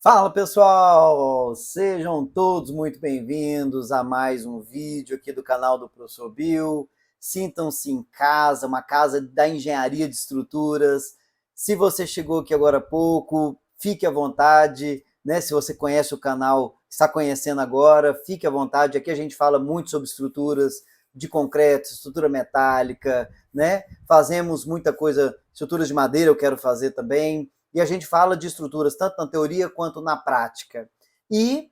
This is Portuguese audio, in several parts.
Fala pessoal, sejam todos muito bem-vindos a mais um vídeo aqui do canal do Professor Bill. Sintam-se em casa, uma casa da engenharia de estruturas. Se você chegou aqui agora há pouco, fique à vontade, né? Se você conhece o canal, está conhecendo agora, fique à vontade. Aqui a gente fala muito sobre estruturas de concreto, estrutura metálica, né? Fazemos muita coisa, estruturas de madeira eu quero fazer também. E a gente fala de estruturas tanto na teoria quanto na prática. E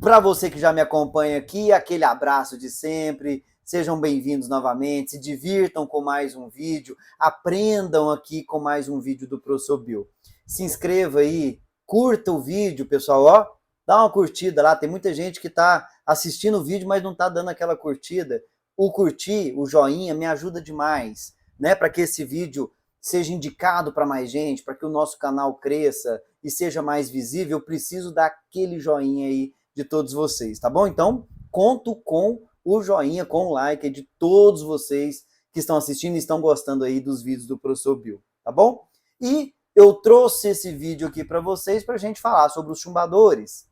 para você que já me acompanha aqui, aquele abraço de sempre, sejam bem-vindos novamente, se divirtam com mais um vídeo, aprendam aqui com mais um vídeo do Professor Bill. Se inscreva aí, curta o vídeo, pessoal, ó, dá uma curtida lá, tem muita gente que está assistindo o vídeo, mas não está dando aquela curtida. O curtir, o joinha, me ajuda demais, né, para que esse vídeo seja indicado para mais gente, para que o nosso canal cresça e seja mais visível. Eu preciso daquele joinha aí de todos vocês, tá bom? Então, conto com o joinha, com o like de todos vocês que estão assistindo e estão gostando aí dos vídeos do Professor Bill, tá bom? E eu trouxe esse vídeo aqui para vocês para a gente falar sobre os chumbadores,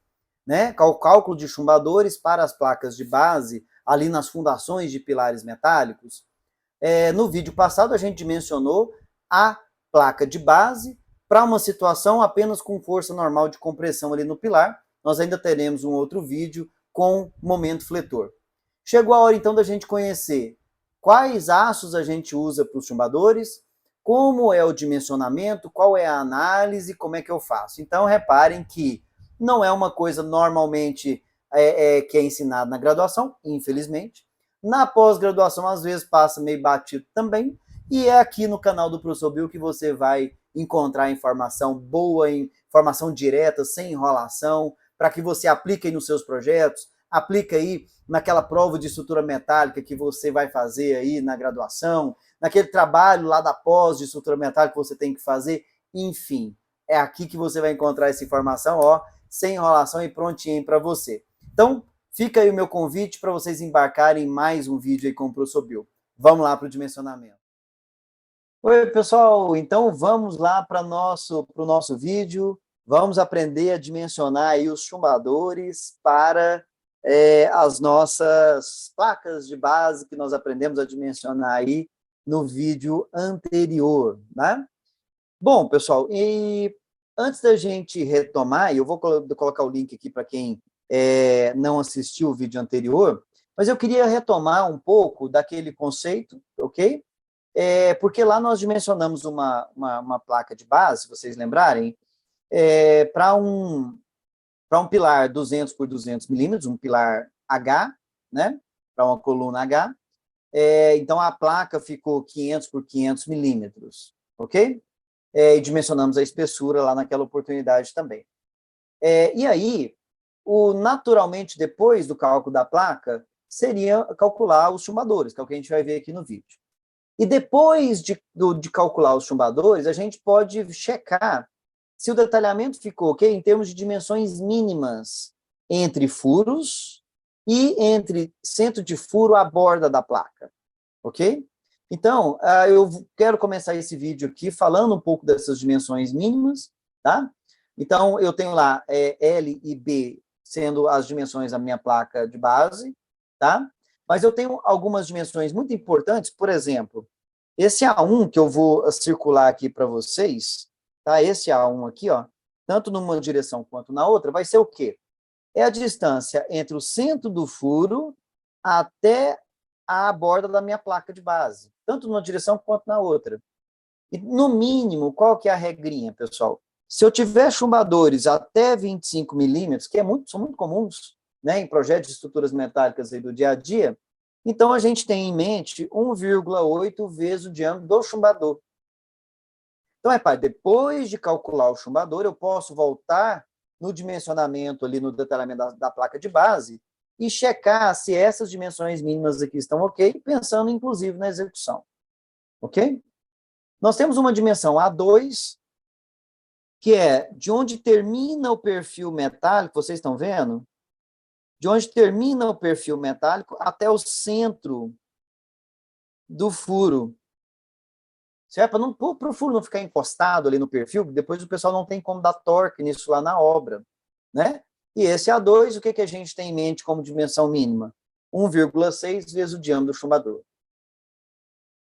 né? O cálculo de chumbadores para as placas de base, ali nas fundações de pilares metálicos. No vídeo passado a gente mencionou a placa de base para uma situação apenas com força normal de compressão ali no pilar. Nós ainda teremos um outro vídeo com momento fletor. Chegou a hora então da gente conhecer quais aços a gente usa para os chumbadores, como é o dimensionamento, qual é a análise, como é que eu faço. Então reparem que não é uma coisa normalmente que é ensinada na graduação, infelizmente. Na pós-graduação, às vezes, passa meio batido também. E é aqui no canal do Professor Bill que você vai encontrar informação boa, informação direta, sem enrolação, para que você aplique aí nos seus projetos, aplique aí naquela prova de estrutura metálica que você vai fazer aí na graduação, naquele trabalho lá da pós de estrutura metálica que você tem que fazer, enfim. É aqui que você vai encontrar essa informação, ó, sem enrolação e prontinho para você. Então, fica aí o meu convite para vocês embarcarem em mais um vídeo aí com o Professor Bill. Vamos lá para o dimensionamento. Oi, pessoal, então vamos lá para o nosso vídeo. Vamos aprender a dimensionar aí os chumbadores para as nossas placas de base que nós aprendemos a dimensionar aí no vídeo anterior, né? Bom, pessoal, e antes da gente retomar, e eu vou colocar o link aqui para quem não assistiu o vídeo anterior, mas eu queria retomar um pouco daquele conceito, ok? Porque lá nós dimensionamos uma placa de base, se vocês lembrarem, para um pilar 200 por 200 milímetros, um pilar H, né? Para uma coluna H. Então, a placa ficou 500 por 500 milímetros, ok? E dimensionamos a espessura lá naquela oportunidade também. E aí, naturalmente, depois do cálculo da placa, seria calcular os chumbadores, que é o que a gente vai ver aqui no vídeo. E depois de calcular os chumbadores, a gente pode checar se o detalhamento ficou ok em termos de dimensões mínimas entre furos e entre centro de furo à borda da placa, ok? Então, eu quero começar esse vídeo aqui falando um pouco dessas dimensões mínimas, tá? Então, eu tenho lá L e B sendo as dimensões da minha placa de base, tá? Mas eu tenho algumas dimensões muito importantes, por exemplo, esse A1 que eu vou circular aqui para vocês, tá? Esse A1 aqui, ó, tanto numa direção quanto na outra, vai ser o quê? É a distância entre o centro do furo até a borda da minha placa de base, tanto numa direção quanto na outra. E, no mínimo, qual que é a regrinha, pessoal? Se eu tiver chumbadores até 25 milímetros, que são muito comuns, né, em projetos de estruturas metálicas aí do dia a dia, então a gente tem em mente 1,8 vezes o diâmetro do chumbador. Então, depois de calcular o chumbador, eu posso voltar no dimensionamento ali, no detalhamento da placa de base, e checar se essas dimensões mínimas aqui estão ok, pensando inclusive na execução. Ok? Nós temos uma dimensão A2, que é de onde termina o perfil metálico, vocês estão vendo? De onde termina o perfil metálico até o centro do furo. certo? Para o furo não ficar encostado ali no perfil, depois o pessoal não tem como dar torque nisso lá na obra, né? E esse A2, o que a gente tem em mente como dimensão mínima? 1,6 vezes o diâmetro do chumbador.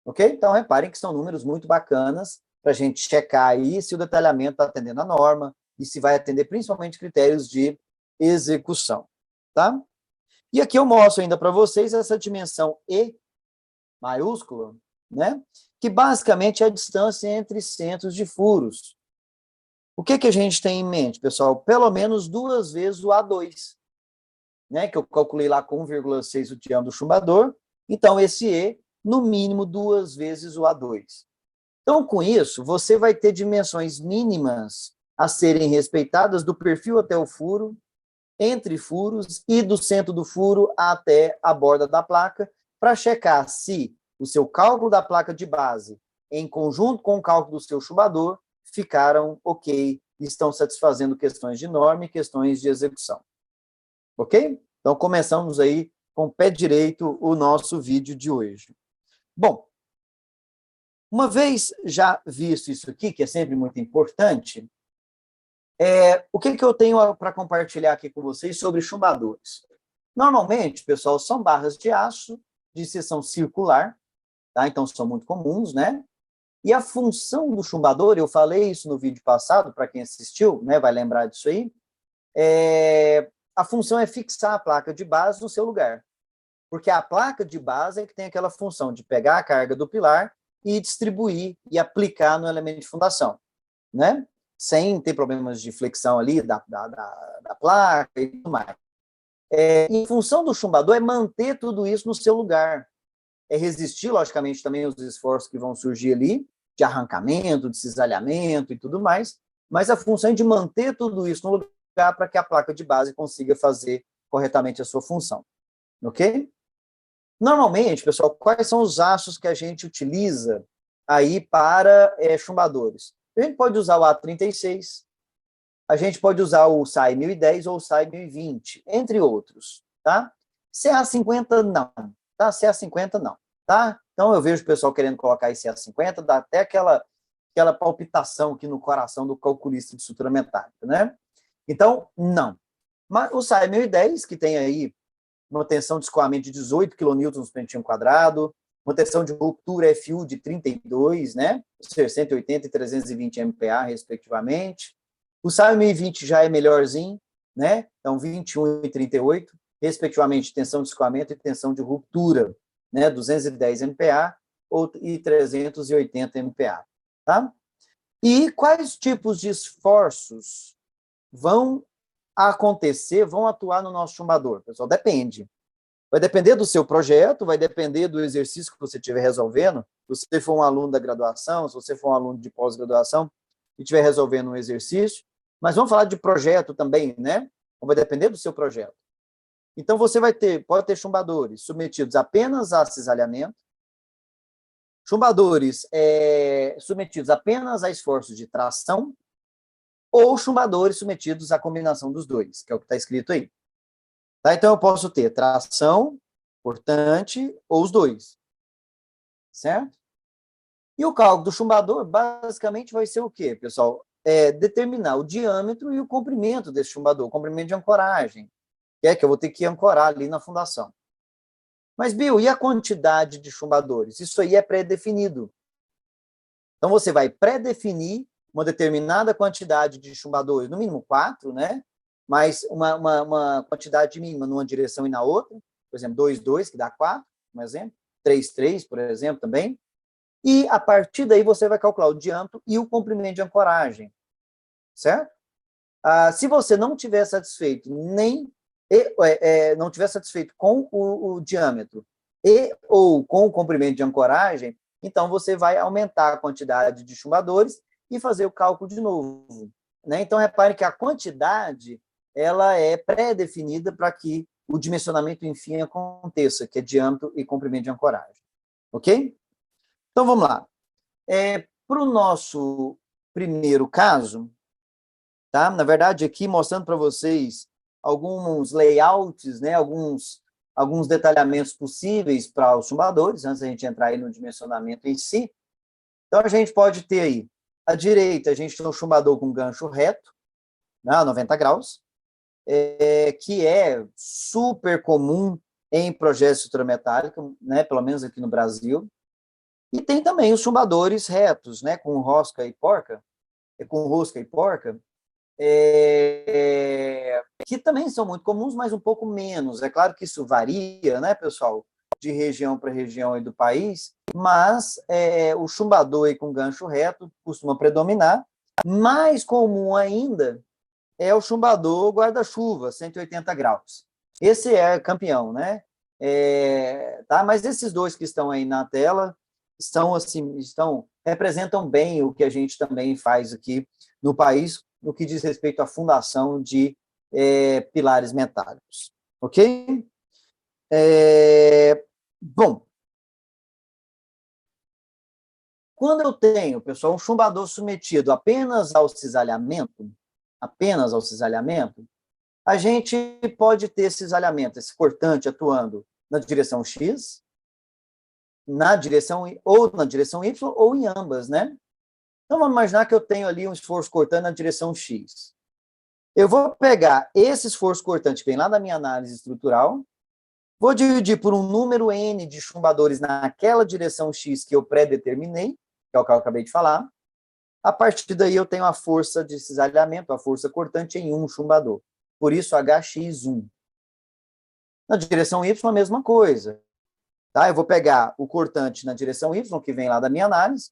Ok? Então, reparem que são números muito bacanas para a gente checar aí se o detalhamento está atendendo a norma e se vai atender principalmente critérios de execução, tá? E aqui eu mostro ainda para vocês essa dimensão E maiúscula, né? Que basicamente é a distância entre centros de furos. O que a gente tem em mente, pessoal? Pelo menos 2 vezes o A2, né? Que eu calculei lá com 1,6 o diâmetro do chumbador. Então, esse E, no mínimo 2 vezes o A2. Então, com isso, você vai ter dimensões mínimas a serem respeitadas do perfil até o furo, entre furos e do centro do furo até a borda da placa, para checar se o seu cálculo da placa de base, em conjunto com o cálculo do seu chumbador, ficaram ok, estão satisfazendo questões de norma e questões de execução. Ok? Então, começamos aí com o pé direito o nosso vídeo de hoje. Bom, uma vez já visto isso aqui, que é sempre muito importante, o que eu tenho para compartilhar aqui com vocês sobre chumbadores? Normalmente, pessoal, são barras de aço de seção circular, tá? Então são muito comuns, né? E a função do chumbador, eu falei isso no vídeo passado, para quem assistiu, né, vai lembrar disso aí, a função é fixar a placa de base no seu lugar. Porque a placa de base é que tem aquela função de pegar a carga do pilar e distribuir e aplicar no elemento de fundação, né? Sem ter problemas de flexão ali da placa e tudo mais. E a função do chumbador é manter tudo isso no seu lugar. É resistir, logicamente, também aos esforços que vão surgir ali, de arrancamento, de cisalhamento e tudo mais, mas a função é de manter tudo isso no lugar para que a placa de base consiga fazer corretamente a sua função. Ok? Normalmente, pessoal, quais são os aços que a gente utiliza aí para chumbadores? A gente pode usar o A36, a gente pode usar o SAI 1010 ou o SAI 1020, entre outros, tá? CA50 não, tá? CA50 não, tá? Então eu vejo o pessoal querendo colocar esse CA50, dá até aquela palpitação aqui no coração do calculista de estrutura metálica, né? Então, não. Mas o SAI 1010, que tem aí uma tensão de escoamento de 18 kN por centímetro quadrado, uma tensão de ruptura FU de 32, né? Ou seja, 180 e 320 MPa, respectivamente. O SAI 1020 já é melhorzinho, né? Então, 21 e 38, respectivamente, tensão de escoamento e tensão de ruptura, né? 210 MPa e 380 MPa, tá? E quais tipos de esforços vão acontecer, vão atuar no nosso chumbador? Pessoal, depende. Vai depender do seu projeto, vai depender do exercício que você estiver resolvendo. Se você for um aluno da graduação, se você for um aluno de pós-graduação e estiver resolvendo um exercício, mas vamos falar de projeto também, né? Vai depender do seu projeto. Então, você pode ter chumbadores submetidos apenas a cisalhamento, chumbadores submetidos apenas a esforços de tração, ou chumbadores submetidos à combinação dos dois, que é o que está escrito aí. Tá? Então, eu posso ter tração, portante, ou os dois. Certo? E o cálculo do chumbador, basicamente, vai ser o quê, pessoal? Determinar o diâmetro e o comprimento desse chumbador, o comprimento de ancoragem, que eu vou ter que ancorar ali na fundação. Mas, Bill, e a quantidade de chumbadores? Isso aí é pré-definido. Então, você vai pré-definir uma determinada quantidade de chumbadores, no mínimo 4, né? Mas uma quantidade mínima numa direção e na outra, por exemplo, 2, 2, que dá 4, um exemplo, 3, 3, por exemplo, também. E, a partir daí, você vai calcular o diâmetro e o comprimento de ancoragem, certo? Se você não tiver satisfeito não tiver satisfeito com o diâmetro ou com o comprimento de ancoragem, então você vai aumentar a quantidade de chumbadores e fazer o cálculo de novo, né? Então, repare que a quantidade ela é pré-definida para que o dimensionamento, enfim, aconteça, que é diâmetro e comprimento de ancoragem. Ok? Então, vamos lá. Para o nosso primeiro caso, tá? Na verdade, aqui mostrando para vocês alguns layouts, né? alguns detalhamentos possíveis para os chumbadores, antes da gente entrar aí no dimensionamento em si. Então, a gente pode ter aí, à direita, a gente tem um chumbador com gancho reto, né, 90 graus, que é super comum em projeto de estrutura metálica, né, pelo menos aqui no Brasil. E tem também os chumbadores retos, né, com rosca e porca, que também são muito comuns, mas um pouco menos. É claro que isso varia, né, pessoal, de região para região aí do país, mas o chumbador aí com gancho reto costuma predominar. Mais comum ainda é o chumbador guarda-chuva, 180 graus. Esse é campeão, né? Tá? Mas esses dois que estão aí na tela representam bem o que a gente também faz aqui no país, no que diz respeito à fundação de pilares metálicos. Ok? Bom, quando eu tenho, pessoal, um chumbador submetido apenas ao cisalhamento, a gente pode ter cisalhamento, esse cortante atuando na direção X, na direção Y ou em ambas, né? Então, vamos imaginar que eu tenho ali um esforço cortante na direção X. Eu vou pegar esse esforço cortante que vem lá da minha análise estrutural, vou dividir por um número N de chumbadores naquela direção X que eu pré-determinei, que é o que eu acabei de falar. A partir daí, eu tenho a força de cisalhamento, a força cortante em um chumbador. Por isso, HX1. Na direção Y, a mesma coisa. Tá? Eu vou pegar o cortante na direção Y, que vem lá da minha análise,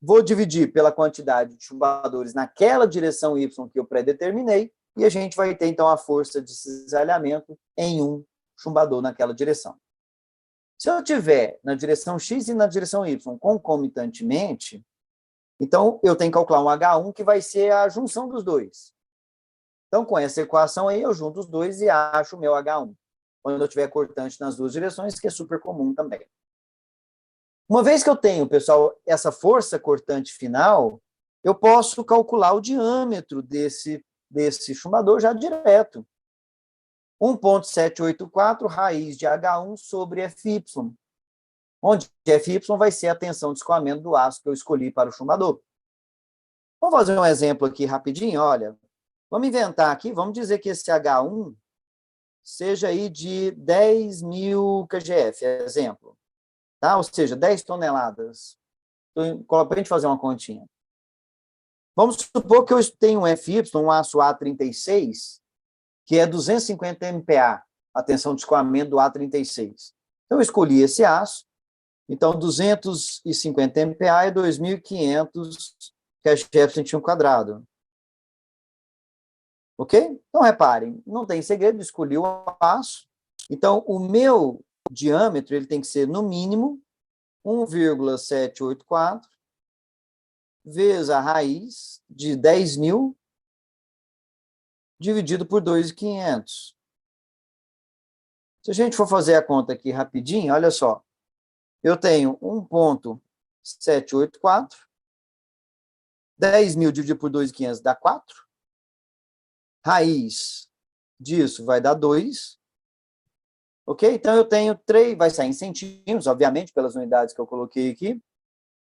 vou dividir pela quantidade de chumbadores naquela direção Y que eu pré-determinei, e a gente vai ter, então, a força de cisalhamento em um chumbador naquela direção. Se eu tiver na direção X e na direção Y concomitantemente, então eu tenho que calcular um H1 que vai ser a junção dos dois. Então, com essa equação aí, eu junto os dois e acho o meu H1. Quando eu tiver cortante nas duas direções, que é super comum também. Uma vez que eu tenho, pessoal, essa força cortante final, eu posso calcular o diâmetro desse chumbador já direto. 1,784 raiz de H1 sobre Fy, onde Fy vai ser a tensão de escoamento do aço que eu escolhi para o chumbador. Vamos fazer um exemplo aqui rapidinho, olha. Vamos inventar aqui, vamos dizer que esse H1 seja aí de 10.000 kgf, exemplo. Tá? Ou seja, 10 toneladas. Para a gente fazer uma continha. Vamos supor que eu tenho um Fy, um aço A36, que é 250 MPa, a tensão de escoamento do A36. Então, eu escolhi esse aço. Então, 250 MPa é 2.500 kgf por centímetro quadrado. Ok? Então, reparem, não tem segredo, escolhi o aço. Então, o meu diâmetro ele tem que ser, no mínimo, 1,784 vezes a raiz de 10.000 dividido por 2.500. Se a gente for fazer a conta aqui rapidinho, olha só. Eu tenho 1,784, 10.000 dividido por 2.500 dá 4. Raiz disso vai dar 2. Ok? Então, eu tenho 3, vai sair em centímetros, obviamente, pelas unidades que eu coloquei aqui.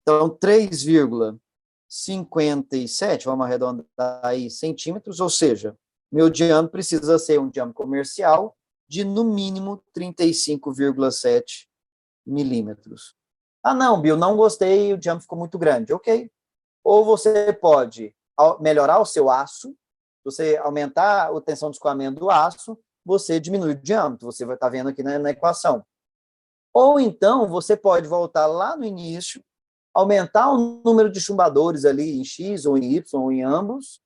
Então, 3,57, vamos arredondar aí, centímetros, ou seja, meu diâmetro precisa ser um diâmetro comercial de, no mínimo, 35,7 milímetros. Ah, não, Bill, não gostei, o diâmetro ficou muito grande. Ok. Ou você pode melhorar o seu aço, você aumentar a tensão de escoamento do aço, você diminui o diâmetro, você vai estar vendo aqui na equação. Ou então, você pode voltar lá no início, aumentar o número de chumbadores ali em X ou em Y ou em ambos,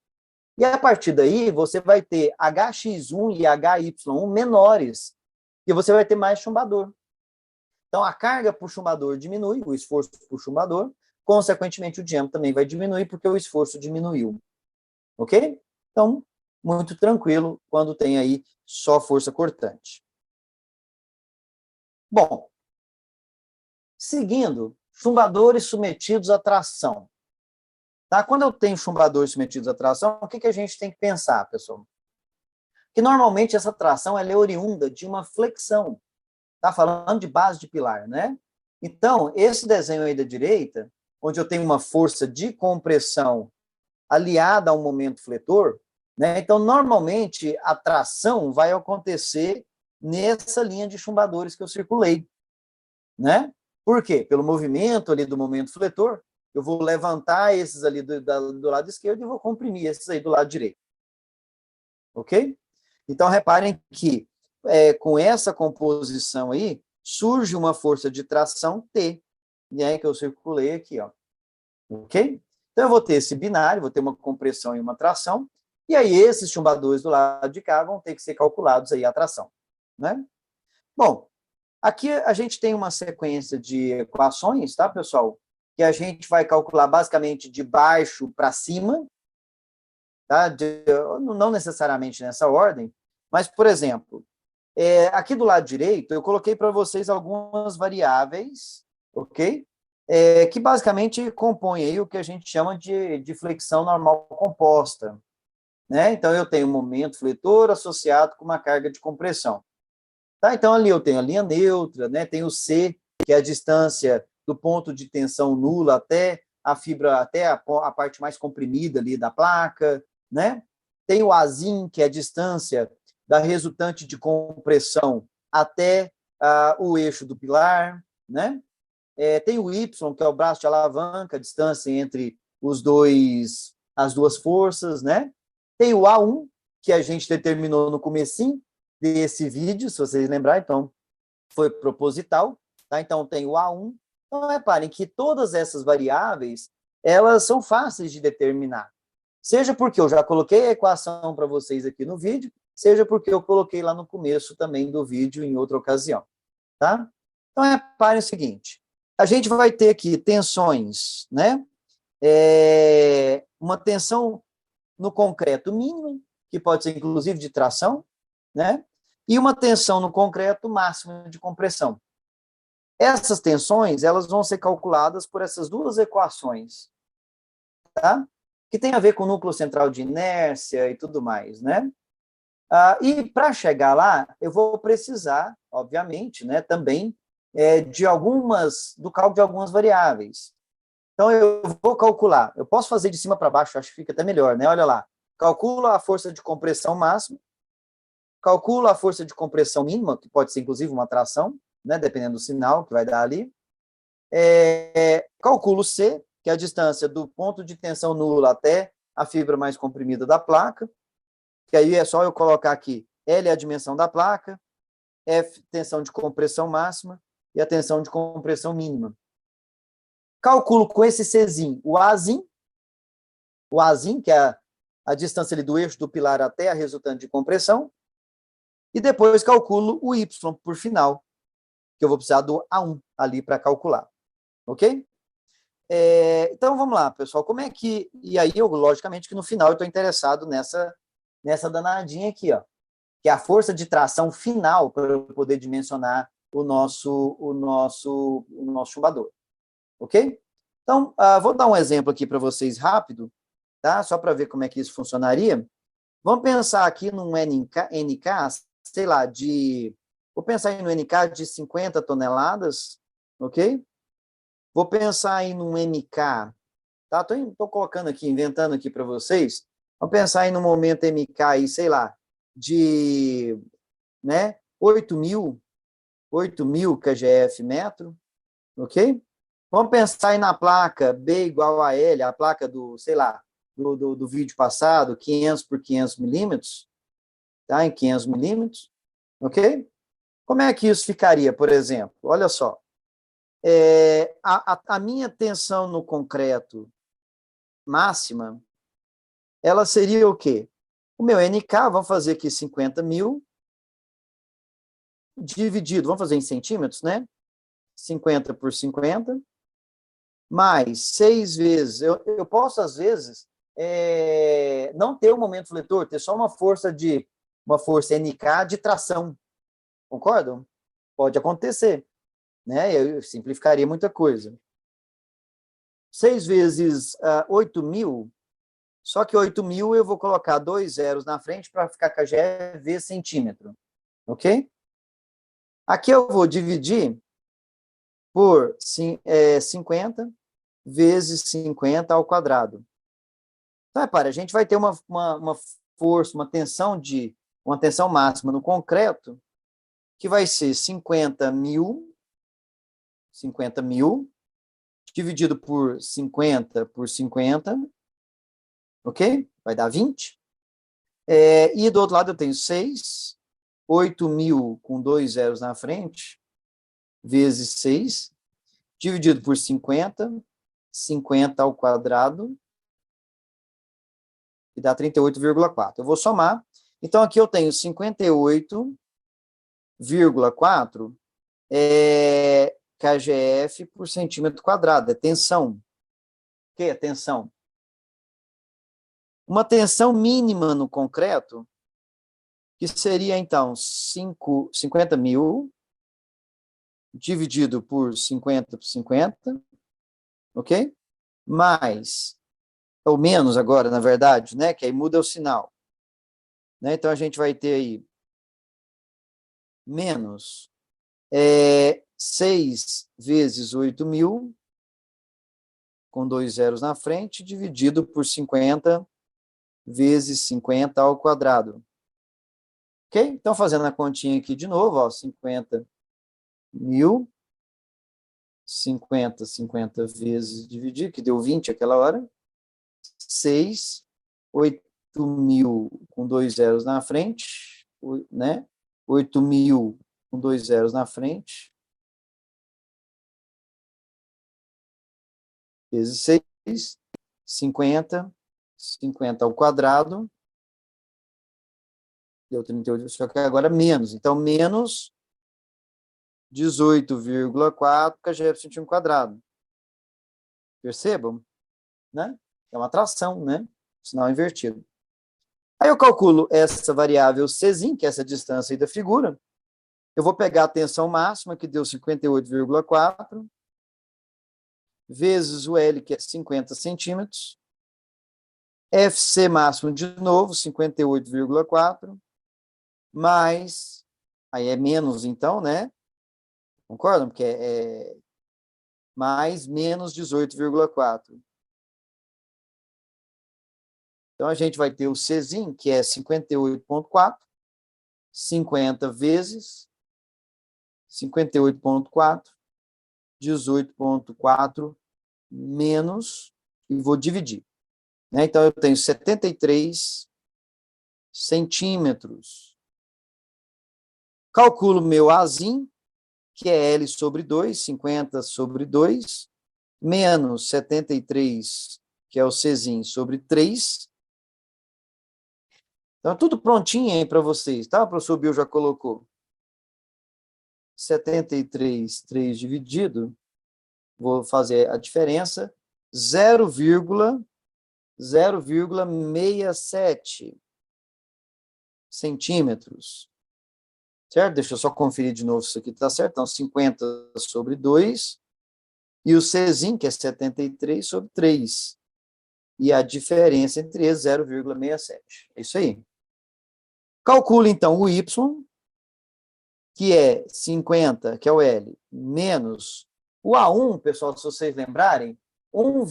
e a partir daí você vai ter HX1 e HY1 menores, e você vai ter mais chumbador. Então, a carga por chumbador diminui, o esforço por chumbador, consequentemente o diâmetro também vai diminuir, porque o esforço diminuiu. Ok? Então, muito tranquilo quando tem aí só força cortante. Bom, seguindo, chumbadores submetidos à tração. Tá? Quando eu tenho chumbadores submetidos à tração, o que a gente tem que pensar, pessoal? Que normalmente essa tração ela é oriunda de uma flexão. Tá falando de base de pilar, né? Então, esse desenho aí da direita onde eu tenho uma força de compressão aliada a um momento fletor, né? Então, normalmente, a tração vai acontecer nessa linha de chumbadores que eu circulei, né? Por quê? Pelo movimento ali do momento fletor, eu vou levantar esses ali do lado esquerdo e vou comprimir esses aí do lado direito. Ok? Então, reparem que com essa composição aí, surge uma força de tração T, né, que eu circulei aqui, ó. Ok? Então, eu vou ter esse binário, vou ter uma compressão e uma tração, e aí esses chumbadores do lado de cá vão ter que ser calculados aí a tração, né? Bom, aqui a gente tem uma sequência de equações, tá, pessoal? Que a gente vai calcular basicamente de baixo para cima, tá? Não necessariamente nessa ordem, mas, por exemplo, aqui do lado direito, eu coloquei para vocês algumas variáveis, ok? Que basicamente compõem aí o que a gente chama de flexão normal composta, né? Então, eu tenho um momento fletor associado com uma carga de compressão. Tá? Então, ali eu tenho a linha neutra, né? Tem o C, que é a distância do ponto de tensão nula até a fibra, até a parte mais comprimida ali da placa, né? Tem o Azinho, que é a distância da resultante de compressão até o eixo do pilar, né? Tem o Y, que é o braço de alavanca, a distância entre as duas forças, né? Tem o A1, que a gente determinou no comecinho desse vídeo, se vocês lembrarem, então foi proposital, tá? Então tem o A1. Então reparem que todas essas variáveis, elas são fáceis de determinar. Seja porque eu já coloquei a equação para vocês aqui no vídeo, seja porque eu coloquei lá no começo também do vídeo em outra ocasião, tá? Então reparem o seguinte, a gente vai ter aqui tensões, né? Uma tensão no concreto mínima, que pode ser inclusive de tração, né? E uma tensão no concreto máxima de compressão. Essas tensões, elas vão ser calculadas por essas duas equações, tá? Que tem a ver com o núcleo central de inércia e tudo mais, né? E para chegar lá, eu vou precisar, obviamente, né, também do cálculo de algumas variáveis. Então, eu vou calcular, eu posso fazer de cima para baixo, acho que fica até melhor, né? Olha lá, calculo a força de compressão máxima, calculo a força de compressão mínima, que pode ser inclusive uma tração, né, dependendo do sinal que vai dar ali. Calculo C, que é a distância do ponto de tensão nula até a fibra mais comprimida da placa, que aí é só eu colocar aqui, L é a dimensão da placa, F, tensão de compressão máxima, e a tensão de compressão mínima. Calculo com esse Czinho o Azinho, que é a distância ali do eixo do pilar até a resultante de compressão, e depois calculo o Y por final, que eu vou precisar do A1 ali para calcular, ok? Então, vamos lá, pessoal, como é que... E aí, logicamente, que no final eu estou interessado nessa danadinha aqui, ó, que é a força de tração final para eu poder dimensionar o nosso chumbador, ok? Então, vou dar um exemplo aqui para vocês rápido, tá? Só para ver como é que isso funcionaria. Vamos pensar aqui num NK, sei lá, vou pensar em um NK de 50 toneladas, ok? Vou pensar em um MK, tá? Estou colocando aqui, inventando aqui para vocês. Vamos pensar em um momento MK aí, sei lá, de, né, 8.000 kgf metro, ok? Vamos pensar aí na placa B igual a L, a placa sei lá, do vídeo passado, 500 por 500 milímetros, tá? Em 500 milímetros, ok? Como é que isso ficaria, por exemplo? Olha só, a minha tensão no concreto máxima, ela seria o quê? O meu NK, vamos fazer aqui 50.000, dividido, vamos fazer em centímetros, né? 50 por 50, mais 6 vezes. Eu posso, às vezes, não ter um momento fletor, ter só uma força NK de tração. Concordam? Pode acontecer, né? Eu simplificaria muita coisa. 6 vezes 8.000, só que 8.000 eu vou colocar 2 zeros na frente para ficar com a GeV centímetro, ok? Aqui eu vou dividir por 50, vezes 50 ao quadrado. Então, repare, a gente vai ter uma força, uma tensão máxima no concreto, que vai ser 50 mil, dividido por 50 por 50, ok? Vai dar 20. E do outro lado eu tenho 6, 8.000 com 2 zeros na frente, vezes 6, dividido por 50, 50 ao quadrado, e dá 38,4. Eu vou somar. Então, aqui eu tenho 58,4 kgf por centímetro quadrado. É tensão. O que é tensão? Uma tensão mínima no concreto, que seria, então, 50 mil dividido por 50 por 50, ok? Mais, ou menos agora, na verdade, né? Que aí muda o sinal. Né? Então, a gente vai ter aí menos 6 vezes 8.000, com 2 zeros na frente, dividido por 50 vezes 50 ao quadrado. Ok? Então, fazendo a continha aqui de novo, ó, 50 mil, 50 vezes dividir, que deu 20 aquela hora, 6, 8.000 com 2 zeros na frente, né? 8.000 com 2 zeros na frente, vezes 6, 50 ao quadrado, deu 38, só que agora menos. Então, menos 18,4 kgf por centímetro quadrado. Percebam? Né? É uma tração, né? Sinal invertido. Aí eu calculo essa variável Czinho, que é essa distância aí da figura. Eu vou pegar a tensão máxima, que deu 58,4, vezes o L, que é 50 centímetros. FC máximo de novo, 58,4, mais, aí é menos então, né? Concordam? Porque mais menos 18,4. Então, a gente vai ter o Czinho, que é 58,4, 50 vezes 58,4, 18,4 menos, e vou dividir. Né? Então, eu tenho 73 centímetros. Calculo meu Azinho, que é L sobre 2, 50 sobre 2, menos 73, que é o Czinho, sobre 3. Então, tudo prontinho aí para vocês, tá? O professor Bill já colocou. 73, 3 dividido, vou fazer a diferença, 0,67 centímetros. Certo? Deixa eu só conferir de novo se isso aqui está certo. Então, 50 sobre 2, e o Czinho, que é 73 sobre 3. E a diferença entre eles, 0,67. É isso aí. Calcule, então, o Y, que é 50, que é o L, menos o A1, pessoal, se vocês lembrarem, 1,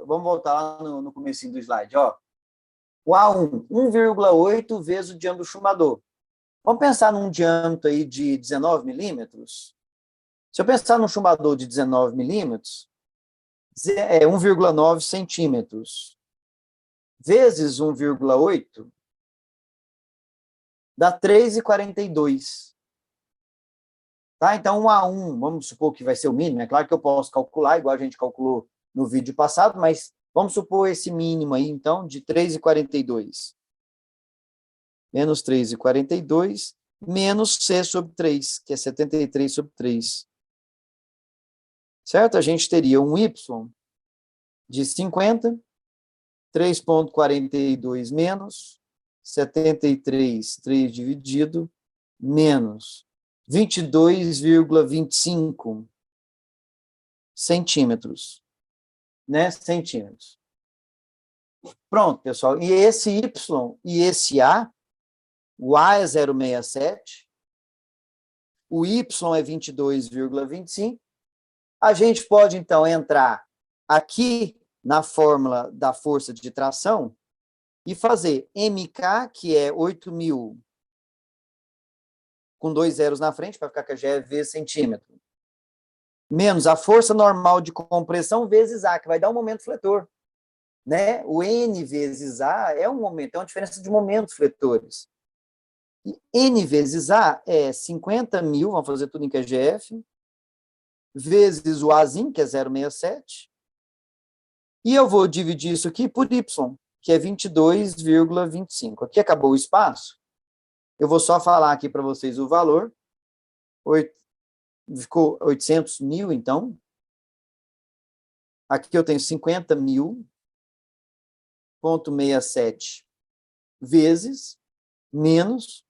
vamos voltar lá no comecinho do slide, ó. O A1, 1,8 vezes o diâmetro do chumbador. Vamos pensar num diâmetro aí de 19 milímetros? Se eu pensar num chumbador de 19 milímetros, é 1,9 centímetros, vezes 1,8, dá 3,42. Tá? Então, 1 a 1, vamos supor que vai ser o mínimo. É claro que eu posso calcular, igual a gente calculou no vídeo passado, mas vamos supor esse mínimo aí, então, de 3,42. Menos 3,42, menos C sobre 3, que é 73 sobre 3. Certo? A gente teria um Y de 50, 3,42 menos 73, 3 dividido, menos 22,25 centímetros, né? Centímetros. Pronto, pessoal. E esse Y e esse A, o A é 0,67, o Y é 22,25. A gente pode, então, entrar aqui na fórmula da força de tração e fazer MK, que é 8.000, com 2 zeros na frente, para ficar com a GeV centímetro, menos a força normal de compressão vezes A, que vai dar um momento fletor. Né? O N vezes A é um momento, é uma diferença de momentos fletores. E N vezes A é 50.000, vamos fazer tudo em QGF, vezes o Azinho, que é 0,67, e eu vou dividir isso aqui por Y, que é 22,25. Aqui acabou o espaço. Eu vou só falar aqui para vocês o valor. Ficou 800 mil, então. Aqui eu tenho 50.000,67 vezes menos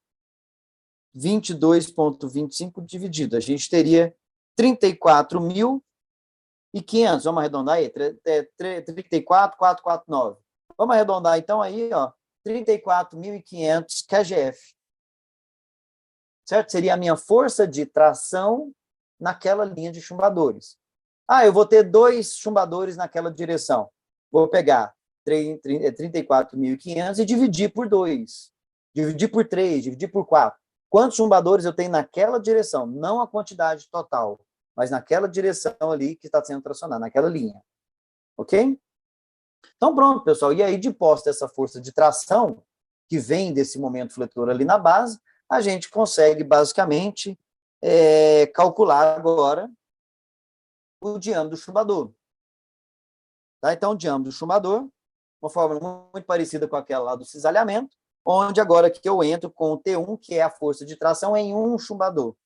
22,25 dividido. A gente teria 34.500. Vamos arredondar aí? 34.449. Vamos arredondar então aí, ó, 34.500 kgf. Certo? Seria a minha força de tração naquela linha de chumbadores. Eu vou ter 2 chumbadores naquela direção. Vou pegar 34.500 e dividir por 2. Dividir por 3, dividir por 4. Quantos chumbadores eu tenho naquela direção? Não a quantidade total, mas naquela direção ali que está sendo tracionada, naquela linha. Ok? Então, pronto, pessoal. E aí, de posse dessa força de tração, que vem desse momento fletor ali na base, a gente consegue, basicamente, calcular agora o diâmetro do chumbador. Tá? Então, o diâmetro do chumbador, uma fórmula muito parecida com aquela lá do cisalhamento, onde agora que eu entro com o T1, que é a força de tração, em um chumbador.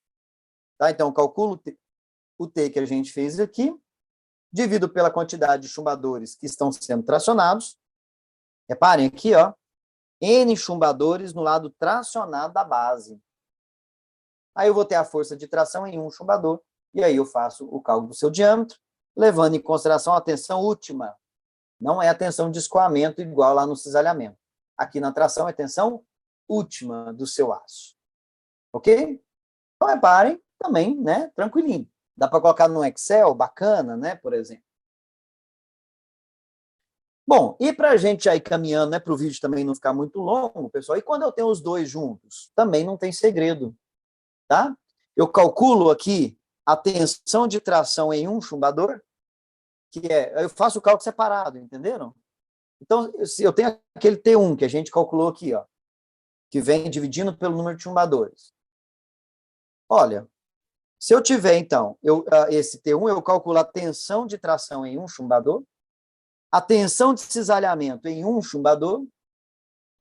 Tá? Então, calculo o T que a gente fez aqui, divido pela quantidade de chumbadores que estão sendo tracionados. Reparem aqui, ó, N chumbadores no lado tracionado da base. Aí eu vou ter a força de tração em um chumbador, e aí eu faço o cálculo do seu diâmetro, levando em consideração a tensão última. Não é a tensão de escoamento igual lá no cisalhamento. Aqui na tração é tensão última do seu aço. Ok? Então, reparem, também, né, tranquilinho. Dá para colocar no Excel, bacana, né, por exemplo. Bom, e para a gente já ir caminhando, né, para o vídeo também não ficar muito longo, pessoal, e quando eu tenho os dois juntos? Também não tem segredo, tá? Eu calculo aqui a tensão de tração em um chumbador, eu faço o cálculo separado, entenderam? Então, se eu tenho aquele T1 que a gente calculou aqui, ó, que vem dividindo pelo número de chumbadores. Olha, se eu tiver, então, esse T1, eu calculo a tensão de tração em um chumbador, a tensão de cisalhamento em um chumbador,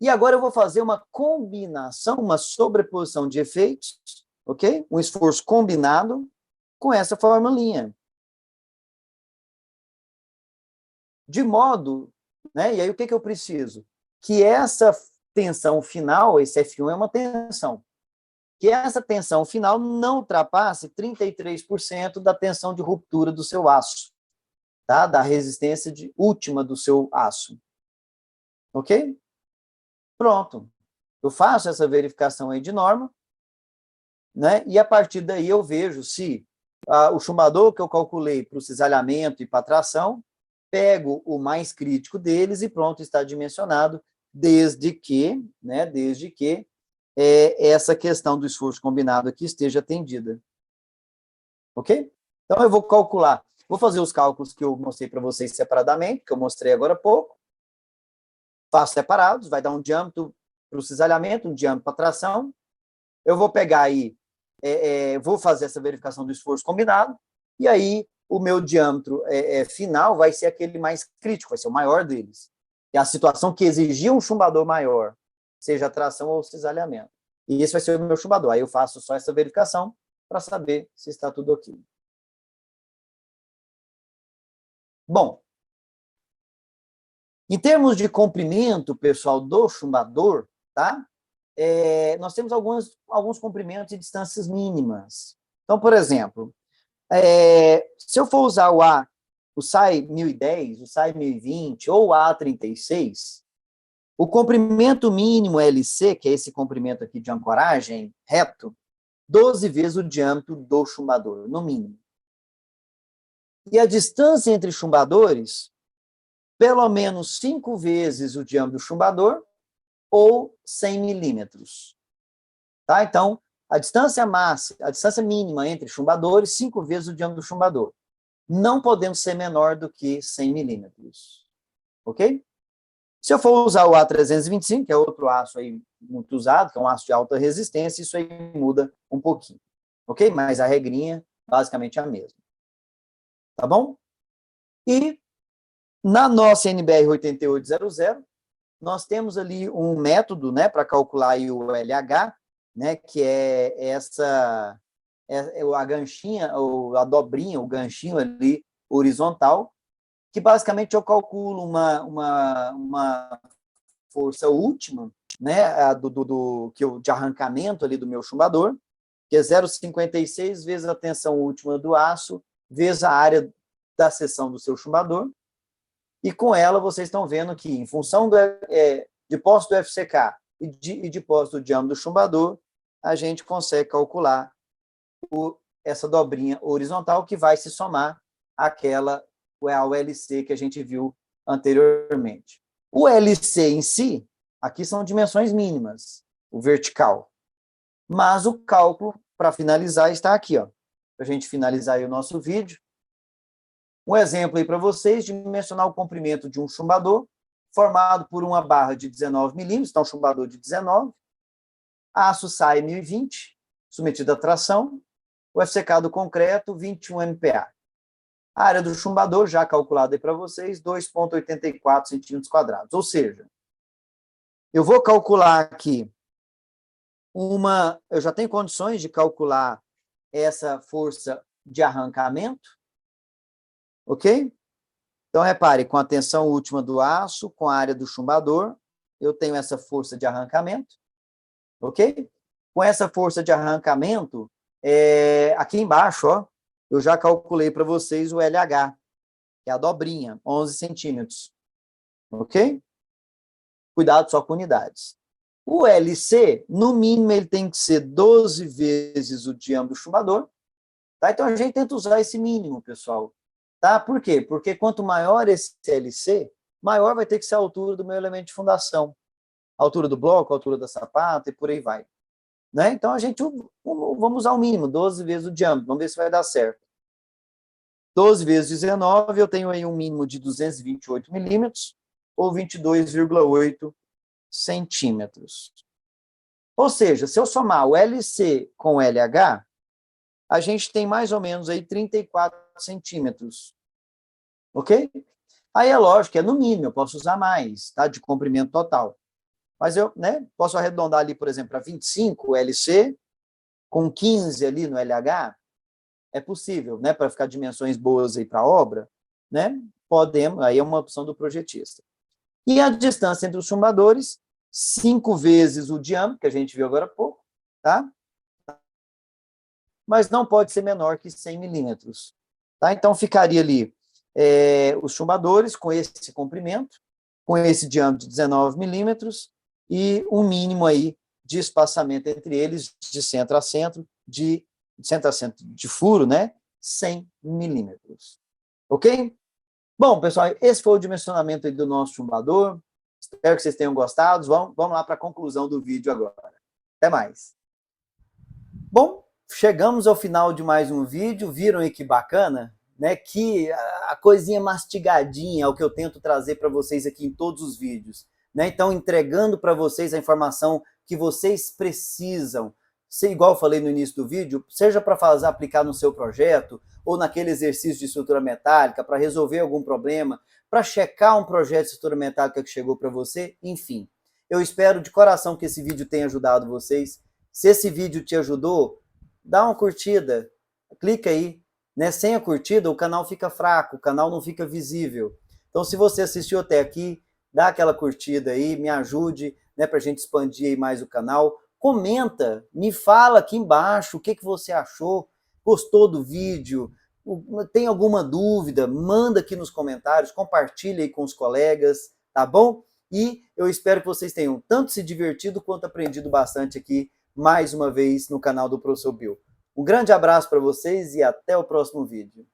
e agora eu vou fazer uma combinação, uma sobreposição de efeitos, ok? Um esforço combinado com essa formulinha. De modo, né? E aí o que eu preciso? Que essa tensão final, esse F1 é uma tensão, que essa tensão final não ultrapasse 33% da tensão de ruptura do seu aço, tá? Da resistência última do seu aço. Ok? Pronto. Eu faço essa verificação aí de norma, né? E a partir daí eu vejo se o chumbador que eu calculei para o cisalhamento e para a tração, pego o mais crítico deles e pronto, está dimensionado, desde que essa questão do esforço combinado aqui esteja atendida. Ok? Então, eu vou calcular, vou fazer os cálculos que eu mostrei para vocês separadamente, que eu mostrei agora há pouco, faço separados, vai dar um diâmetro para o cisalhamento, um diâmetro para a tração. Eu vou pegar aí, vou fazer essa verificação do esforço combinado, e aí o meu diâmetro final vai ser aquele mais crítico, vai ser o maior deles. É a situação que exigia um chumbador maior, seja a tração ou o cisalhamento. E esse vai ser o meu chumbador. Aí eu faço só essa verificação para saber se está tudo ok. Bom, em termos de comprimento, pessoal, do chumbador, tá? Nós temos alguns comprimentos e distâncias mínimas. Então, por exemplo, se eu for usar o SAI 1010, o SAI 1020 ou o A36, o comprimento mínimo LC, que é esse comprimento aqui de ancoragem reto, 12 vezes o diâmetro do chumbador, no mínimo. E a distância entre chumbadores, pelo menos 5 vezes o diâmetro do chumbador ou 100 milímetros. Tá? Então, a distância máxima, a distância mínima entre chumbadores, 5 vezes o diâmetro do chumbador. Não podendo ser menor do que 100 milímetros. Ok? Se eu for usar o A325, que é outro aço aí muito usado, que é um aço de alta resistência, isso aí muda um pouquinho. Ok? Mas a regrinha, basicamente, é a mesma. Tá bom? E na nossa NBR 8800, nós temos ali um método, né, para calcular aí o LH, né, que é a ganchinha, ou a dobrinha, o ganchinho ali horizontal, que basicamente eu calculo uma força última, né, de arrancamento ali do meu chumbador, que é 0,56 vezes a tensão última do aço, vezes a área da seção do seu chumbador, e com ela vocês estão vendo que, em função de posse do FCK e de posse do diâmetro do chumbador, a gente consegue calcular essa dobrinha horizontal que vai se somar ao LC que a gente viu anteriormente. O LC em si, aqui são dimensões mínimas, o vertical. Mas o cálculo, para finalizar, está aqui, ó. Para a gente finalizar aí o nosso vídeo. Um exemplo aí para vocês de dimensionar o comprimento de um chumbador, formado por uma barra de 19 milímetros, então um chumbador de 19, aço SAI 1020, submetido a tração, o FCK do concreto, 21 MPa. A área do chumbador, já calculada aí para vocês, 2,84 centímetros quadrados. Ou seja, eu vou calcular aqui eu já tenho condições de calcular essa força de arrancamento, ok? Então, repare, com a tensão última do aço, com a área do chumbador, eu tenho essa força de arrancamento, ok? Com essa força de arrancamento, aqui embaixo, ó, eu já calculei para vocês o LH, que é a dobrinha, 11 centímetros, ok? Cuidado só com unidades. O LC, no mínimo, ele tem que ser 12 vezes o diâmetro do chumbador, tá? Então, a gente tenta usar esse mínimo, pessoal. Tá? Por quê? Porque quanto maior esse LC, maior vai ter que ser a altura do meu elemento de fundação. A altura do bloco, a altura da sapata e por aí vai. Né? Então, vamos usar o mínimo, 12 vezes o diâmetro. Vamos ver se vai dar certo. 12 vezes 19, eu tenho aí um mínimo de 228 milímetros, ou 22,8 centímetros. Ou seja, se eu somar o LC com o LH, a gente tem mais ou menos aí 34 centímetros. Ok? Aí é lógico que é no mínimo, eu posso usar mais, tá? De comprimento total. Mas eu, né, posso arredondar ali, por exemplo, para 25 LC, com 15 ali no LH, é possível, né? Para ficar dimensões boas aí para a obra, né? Podemos, aí é uma opção do projetista. E a distância entre os chumbadores, 5 vezes o diâmetro, que a gente viu agora há pouco, tá? Mas não pode ser menor que 100 milímetros. Tá? Então, ficaria ali os chumbadores com esse comprimento, com esse diâmetro de 19 milímetros, e um mínimo aí de espaçamento entre eles, de centro a centro, de furo, né? 100 milímetros. Ok? Bom, pessoal, esse foi o dimensionamento aí do nosso chumbador. Espero que vocês tenham gostado. Vamos lá para a conclusão do vídeo agora. Até mais. Bom, chegamos ao final de mais um vídeo. Viram aí que bacana? Né? Que a coisinha mastigadinha é o que eu tento trazer para vocês aqui em todos os vídeos. Né? Então, entregando para vocês a informação que vocês precisam. Igual eu falei no início do vídeo, seja para aplicar no seu projeto, ou naquele exercício de estrutura metálica, para resolver algum problema, para checar um projeto de estrutura metálica que chegou para você, enfim. Eu espero de coração que esse vídeo tenha ajudado vocês. Se esse vídeo te ajudou, dá uma curtida, clica aí. Né? Sem a curtida, o canal fica fraco, o canal não fica visível. Então, se você assistiu até aqui, dá aquela curtida aí, me ajude, né, para a gente expandir aí mais o canal. Comenta, me fala aqui embaixo o que você achou, gostou do vídeo, tem alguma dúvida, manda aqui nos comentários, compartilha aí com os colegas, tá bom? E eu espero que vocês tenham tanto se divertido quanto aprendido bastante aqui, mais uma vez, no canal do Professor Bill. Um grande abraço para vocês e até o próximo vídeo.